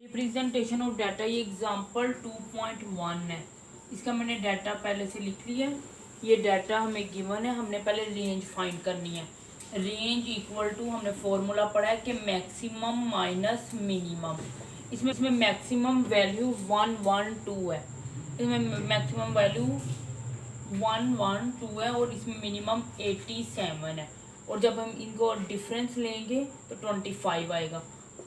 Representation of data, ये example 2.1 है। इसका मैंने डाटा पहले से लिख लिया। ये डाटा हमें गिवन है, हमने पहले रेंज फाइंड करनी है। रेंज इक्वल टू हमने फॉर्मूला पढ़ा है कि मैक्सिमम माइनस मिनिमम। इसमें मैक्सिमम वैल्यू 112 है, इसमें मैक्सिमम वैल्यू 112 है और इसमें मिनिमम 87 है। और जब हम इनको डिफरेंस लेंगे तो 25 आएगा।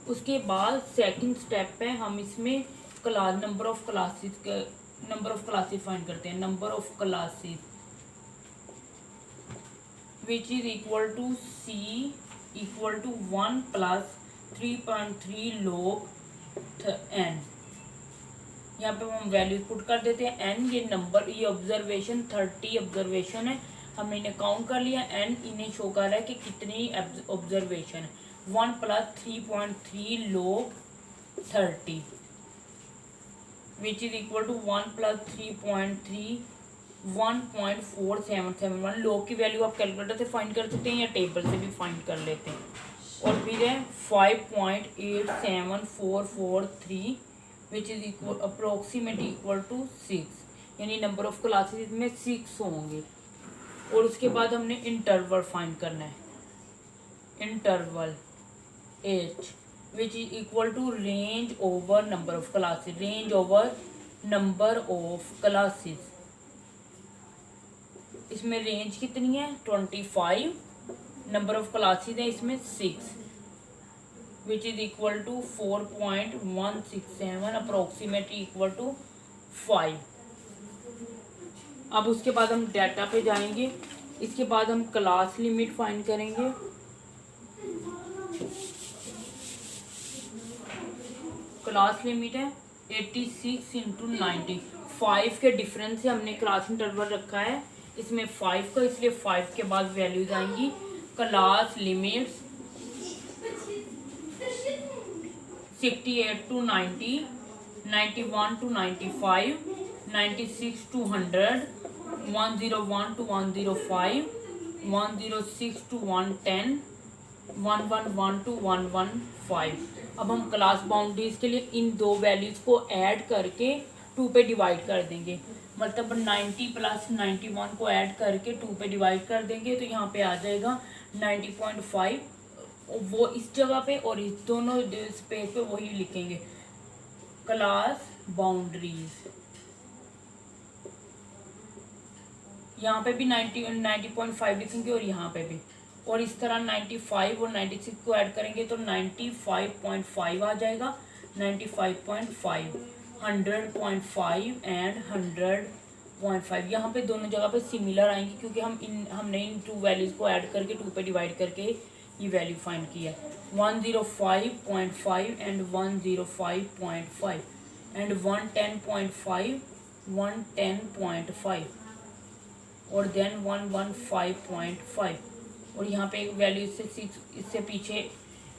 उसके बाद सेकंड स्टेप पे हम इसमें class number of classes find करते हैं। Number of classes which is equal to C equal to 1 plus 3.3 log n। यहाँ पे हम वैल्यू पुट कर देते हैं। n ये नंबर, ये ऑब्जर्वेशन 30 ऑब्जर्वेशन है, हमने इन्हें काउंट कर लिया। n इन्हें शो कर रहा है कि कितनी ऑब्जर्वेशन है। 1 plus 3.3 log 30 which is equal to 1 plus 3.3 1.4771। log की वैल्यू आप कैलकुलेटर से फाइंड कर सकते हैं या टेबल से भी फाइंड कर लेते हैं। और फिर है 5.87443 which is equal approximate equal to 6, यानी नंबर ऑफ क्लासेस में 6 होंगे। और उसके बाद हमने इंटरवल फाइंड करना है। Interval h which is equal to range over number of classes. Range over number of classes, इसमें रेंज कितनी है 25, नंबर ऑफ क्लासेस है इसमें 6 which is equal to 4.167 approximately equal to 5। अब उसके बाद हम डाटा पे जाएंगे। इसके बाद हम क्लास लिमिट फाइंड करेंगे। क्लास लिमिट है 86 इंटू 90। 5 के डिफरेंस से हमने क्लास इंटरवल रखा है इसमें 5 का, इसलिए 5 के बाद वैल्यूज आएंगी। Class limits 68 to 90, 91 to 95, 96 to 100, 101 to 105, 106 to 110, 111 to 115। अब हम क्लास बाउंड्रीज के लिए इन दो वैल्यूज को ऐड करके 2 पे डिवाइड कर देंगे। मतलब 90 प्लस 91 को ऐड करके 2 पे डिवाइड कर देंगे तो यहाँ पे आ जाएगा 90.5। वो इस जगह पे और इस दोनों स्पेस पे वही लिखेंगे क्लास बाउंड्रीज। यहाँ पे भी 90.5 लिखेंगे और यहाँ पे भी, और इस तरह 95 और 96 को ऐड करेंगे तो 95.5 आ जाएगा। 95.5, 100.5 एंड 100.5। यहाँ पे दोनों जगह पे सिमिलर आएंगे क्योंकि हमने इन 2 वैल्यूज को ऐड करके 2 पे डिवाइड करके ये वैल्यू फाइंड किया है। 105.5 एंड 105.5 एंड 110.5, 110.5 और देन 115.5। और यहाँ पे एक वैल्यू इससे पीछे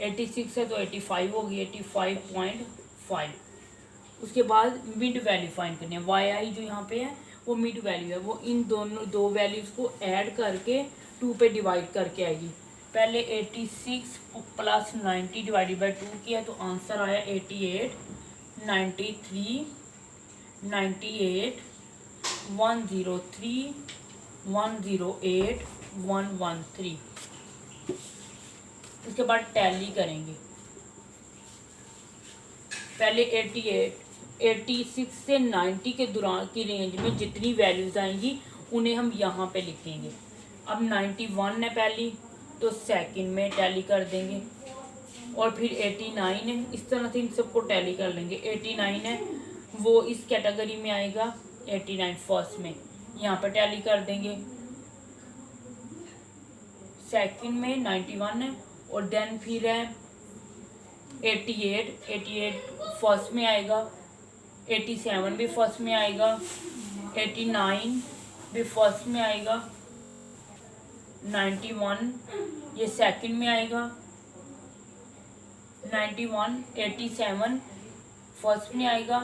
86 है तो 85 होगी, 85.5। उसके बाद मिड वैल्यू फाइंड करनी है। yi जो यहाँ पे है वो मिड वैल्यू है, वो इन दोनों 2 वैल्यूज को ऐड करके 2 पे डिवाइड करके आएगी। पहले 86 प्लस 90 डिवाइडेड बाई 2 किया तो आंसर आया 88, 93, 98, 103, 108, 113। उसके बाद टैली करेंगे। पहले 86 से 90 के दौरान की रेंज में जितनी वैल्यूज आएंगी उन्हें हम यहाँ पे लिखेंगे। अब 91 है पहली तो सेकंड में टैली कर देंगे, और फिर 89 है, इस तरह से इन सबको टैली कर लेंगे। 89 है वो इस कैटेगरी में आएगा, 89 फर्स्ट में यहाँ पर टैली कर देंगे। सेकंड में 91 है और देन फिर है 88 फर्स्ट में आएगा, 87 भी फर्स्ट में आएगा, 89 भी फर्स्ट में आएगा, 91 ये सेकंड में आएगा, 91, 87 फर्स्ट में आएगा।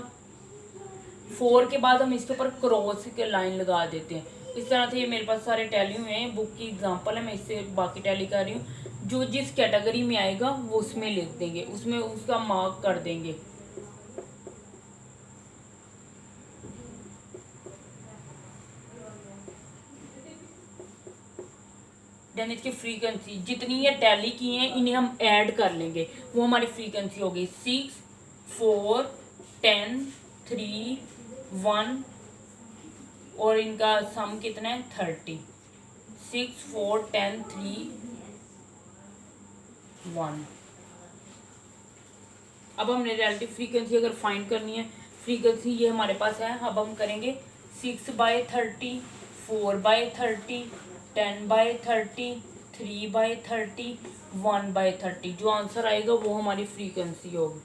4 के बाद हम इसके ऊपर क्रॉस के लाइन लगा देते हैं। इस तरह से ये मेरे पास सारे टैली हुए हैं, बुक की एग्जांपल है, मैं इससे बाकी टैली कर रही हूँ। जो जिस कैटेगरी में आएगा वो उसमें लिख देंगे, उसमें उसका मार्क कर देंगे। देन इसकी फ्रीक्वेंसी जितनी ये टैली की हैं इन्हें हम ऐड कर लेंगे, वो हमारी फ्रीक्वेंसी होगी 6 4 10 3 1 और इनका सम कितना है 30। 6 4 10 3 1। अब हमने रिलेटिव फ्रीक्वेंसी अगर फाइंड करनी है, फ्रीक्वेंसी ये हमारे पास है। अब हम करेंगे 6/30 4/30 10/30 3/30 1/30। जो आंसर आएगा वो हमारी फ्रीक्वेंसी होगी।